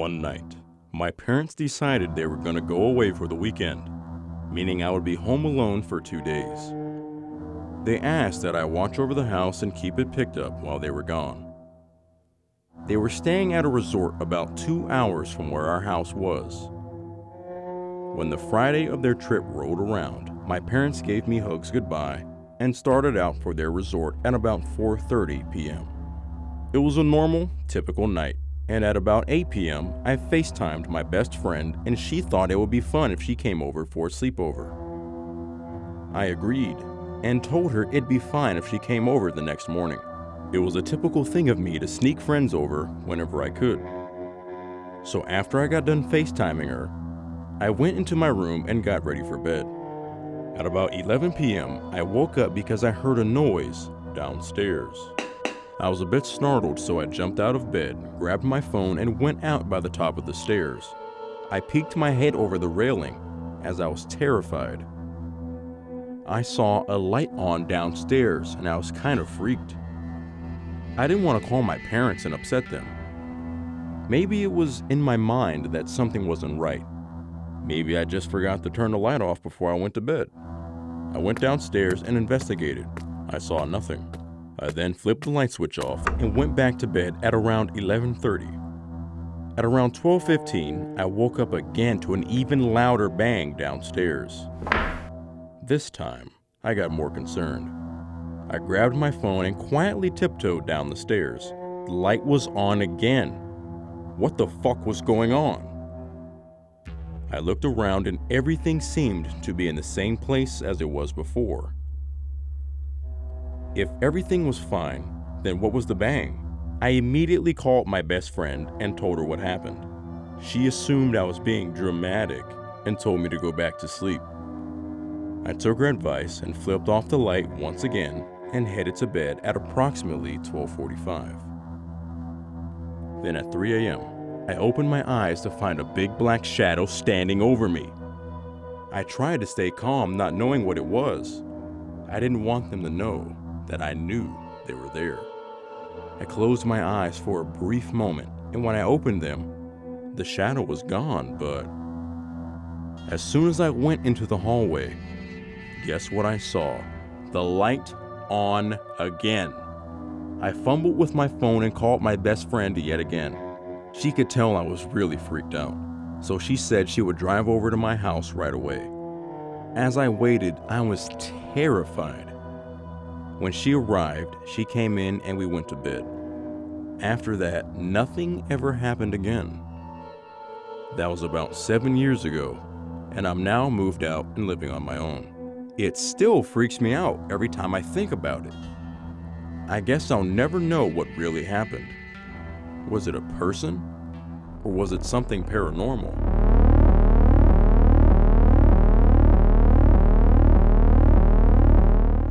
One night, my parents decided they were going to go away for the weekend, meaning I would be home alone for 2 days. They asked that I watch over the house and keep it picked up while they were gone. They were staying at a resort about 2 hours from where our house was. When the Friday of their trip rolled around, my parents gave me hugs goodbye and started out for their resort at about 4:30 p.m. It was a normal, typical night, and at about 8 p.m., I FaceTimed my best friend and she thought it would be fun if she came over for a sleepover. I agreed and told her it'd be fine if she came over the next morning. It was a typical thing of me to sneak friends over whenever I could. So after I got done FaceTiming her, I went into my room and got ready for bed. At about 11 p.m., I woke up because I heard a noise downstairs. I was a bit startled, so I jumped out of bed, grabbed my phone, and went out by the top of the stairs. I peeked my head over the railing as I was terrified. I saw a light on downstairs and I was kind of freaked. I didn't want to call my parents and upset them. Maybe it was in my mind that something wasn't right. Maybe I just forgot to turn the light off before I went to bed. I went downstairs and investigated. I saw nothing. I then flipped the light switch off and went back to bed at around 11:30. At around 12:15, I woke up again to an even louder bang downstairs. This time, I got more concerned. I grabbed my phone and quietly tiptoed down the stairs. The light was on again. What the fuck was going on? I looked around and everything seemed to be in the same place as it was before. If everything was fine, then what was the bang? I immediately called my best friend and told her what happened. She assumed I was being dramatic and told me to go back to sleep. I took her advice and flipped off the light once again and headed to bed at approximately 12:45. Then at 3 a.m., I opened my eyes to find a big black shadow standing over me. I tried to stay calm, not knowing what it was. I didn't want them to know that I knew they were there. I closed my eyes for a brief moment, and when I opened them, the shadow was gone, but as soon as I went into the hallway, guess what I saw? The light on again. I fumbled with my phone and called my best friend yet again. She could tell I was really freaked out, so she said she would drive over to my house right away. As I waited, I was terrified. When she arrived, she came in and we went to bed. After that, nothing ever happened again. That was about 7 years ago, and I'm now moved out and living on my own. It still freaks me out every time I think about it. I guess I'll never know what really happened. Was it a person? Or was it something paranormal?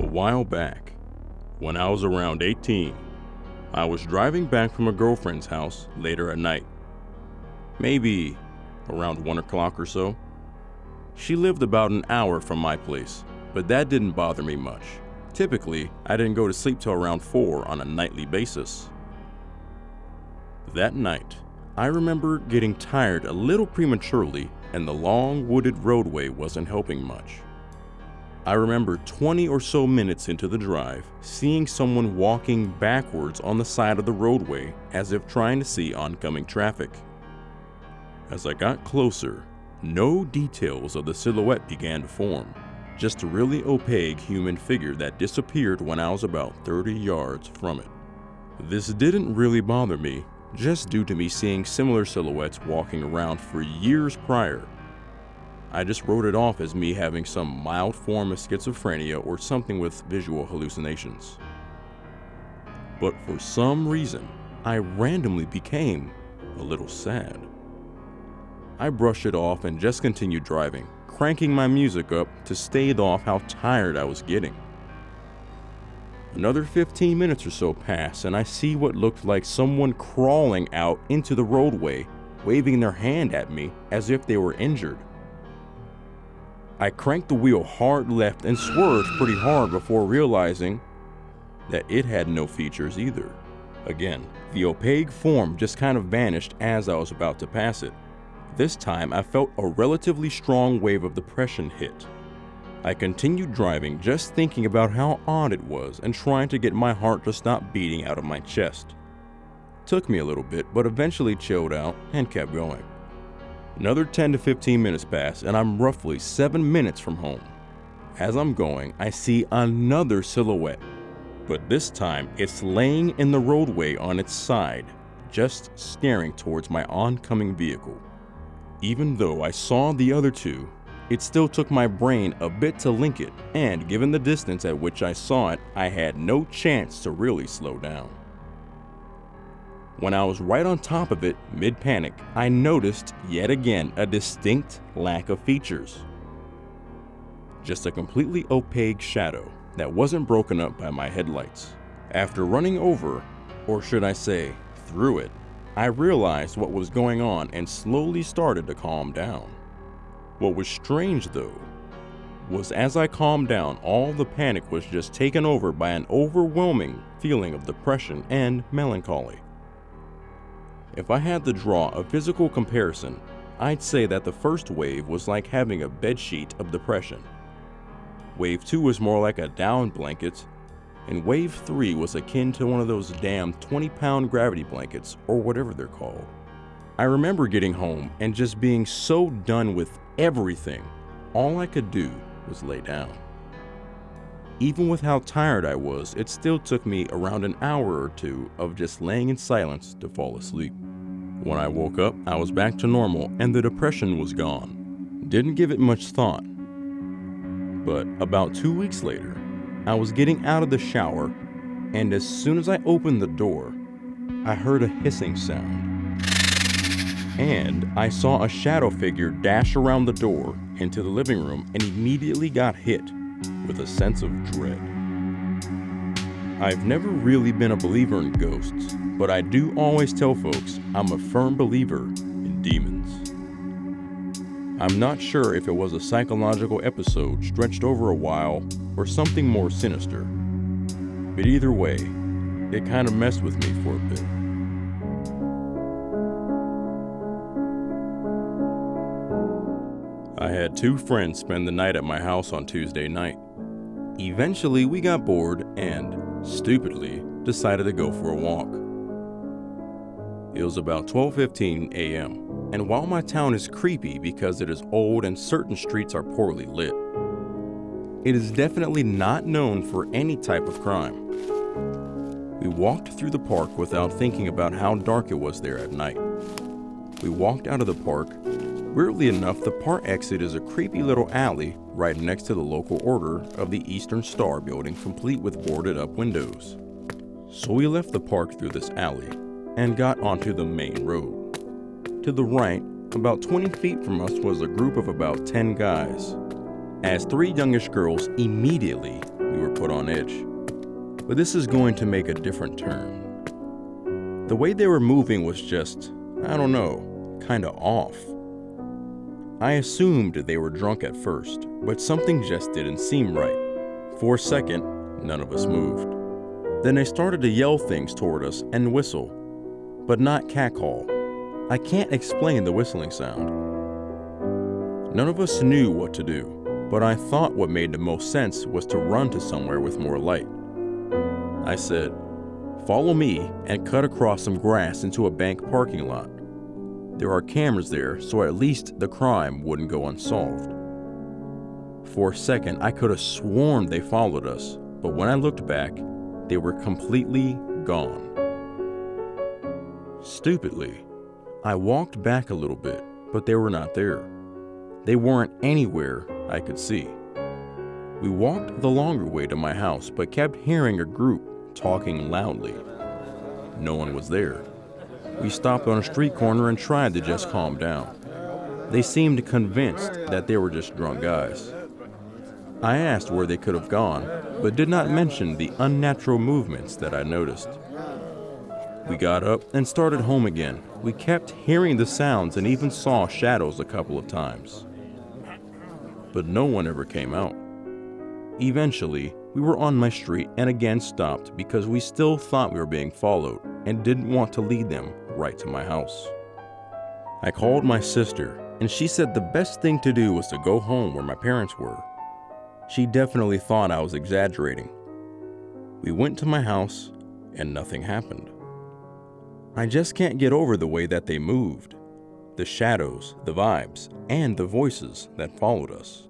A while back, when I was around 18, I was driving back from a girlfriend's house later at night. Maybe around 1 o'clock or so. She lived about an hour from my place, but that didn't bother me much. Typically, I didn't go to sleep till around 4 on a nightly basis. That night, I remember getting tired a little prematurely and the long wooded roadway wasn't helping much. I remember 20 or so minutes into the drive, seeing someone walking backwards on the side of the roadway as if trying to see oncoming traffic. As I got closer, no details of the silhouette began to form, just a really opaque human figure that disappeared when I was about 30 yards from it. This didn't really bother me, just due to me seeing similar silhouettes walking around for years prior. I just wrote it off as me having some mild form of schizophrenia or something with visual hallucinations. But for some reason, I randomly became a little sad. I brushed it off and just continued driving, cranking my music up to stave off how tired I was getting. Another 15 minutes or so pass and I see what looked like someone crawling out into the roadway, waving their hand at me as if they were injured. I cranked the wheel hard left and swerved pretty hard before realizing that it had no features either. Again, the opaque form just kind of vanished as I was about to pass it. This time, I felt a relatively strong wave of depression hit. I continued driving, just thinking about how odd it was and trying to get my heart to stop beating out of my chest. Took me a little bit, but eventually chilled out and kept going. Another 10 to 15 minutes pass, and I'm roughly 7 minutes from home. As I'm going, I see another silhouette, but this time it's laying in the roadway on its side, just staring towards my oncoming vehicle. Even though I saw the other two, it still took my brain a bit to link it, and given the distance at which I saw it, I had no chance to really slow down. When I was right on top of it, mid-panic, I noticed yet again a distinct lack of features. Just a completely opaque shadow that wasn't broken up by my headlights. After running over, or should I say, through it, I realized what was going on and slowly started to calm down. What was strange though, was as I calmed down, all the panic was just taken over by an overwhelming feeling of depression and melancholy. If I had to draw a physical comparison, I'd say that the first wave was like having a bedsheet of depression. Wave 2 was more like a down blanket, and Wave 3 was akin to one of those damn 20-pound gravity blankets or whatever they're called. I remember getting home and just being so done with everything, all I could do was lay down. Even with how tired I was, it still took me around an hour or two of just laying in silence to fall asleep. When I woke up, I was back to normal and the depression was gone. Didn't give it much thought. But about 2 weeks later, I was getting out of the shower, and as soon as I opened the door, I heard a hissing sound. And I saw a shadow figure dash around the door into the living room and immediately got hit with a sense of dread. I've never really been a believer in ghosts, but I do always tell folks I'm a firm believer in demons. I'm not sure if it was a psychological episode stretched over a while or something more sinister, but either way, it kind of messed with me for a bit. I had 2 friends spend the night at my house on Tuesday night. Eventually, we got bored and, stupidly, decided to go for a walk. It was about 12:15 a.m., and while my town is creepy because it is old and certain streets are poorly lit, it is definitely not known for any type of crime. We walked through the park without thinking about how dark it was there at night. We walked out of the park. Weirdly enough, the park exit is a creepy little alley right next to the local Order of the Eastern Star building, complete with boarded up windows. So we left the park through this alley and got onto the main road. To the right, about 20 feet from us, was a group of about 10 guys. As 3 youngish girls, immediately we were put on edge. But this is going to make a different turn. The way they were moving was just, I don't know, kinda off. I assumed they were drunk at first, but something just didn't seem right. For a second, none of us moved. Then they started to yell things toward us and whistle, but not catcall. I can't explain the whistling sound. None of us knew what to do, but I thought what made the most sense was to run to somewhere with more light. I said, "Follow me," and cut across some grass into a bank parking lot. There are cameras there, so at least the crime wouldn't go unsolved. For a second, I could have sworn they followed us, but when I looked back, they were completely gone. Stupidly, I walked back a little bit, but they were not there. They weren't anywhere I could see. We walked the longer way to my house, but kept hearing a group talking loudly. No one was there. We stopped on a street corner and tried to just calm down. They seemed convinced that they were just drunk guys. I asked where they could have gone, but did not mention the unnatural movements that I noticed. We got up and started home again. We kept hearing the sounds and even saw shadows a couple of times. But no one ever came out. Eventually, we were on my street and again stopped because we still thought we were being followed. and didn't want to lead them right to my house. I called my sister, and she said the best thing to do was to go home where my parents were. She definitely thought I was exaggerating. We went to my house, and nothing happened. I just can't get over the way that they moved, the shadows, the vibes, and the voices that followed us.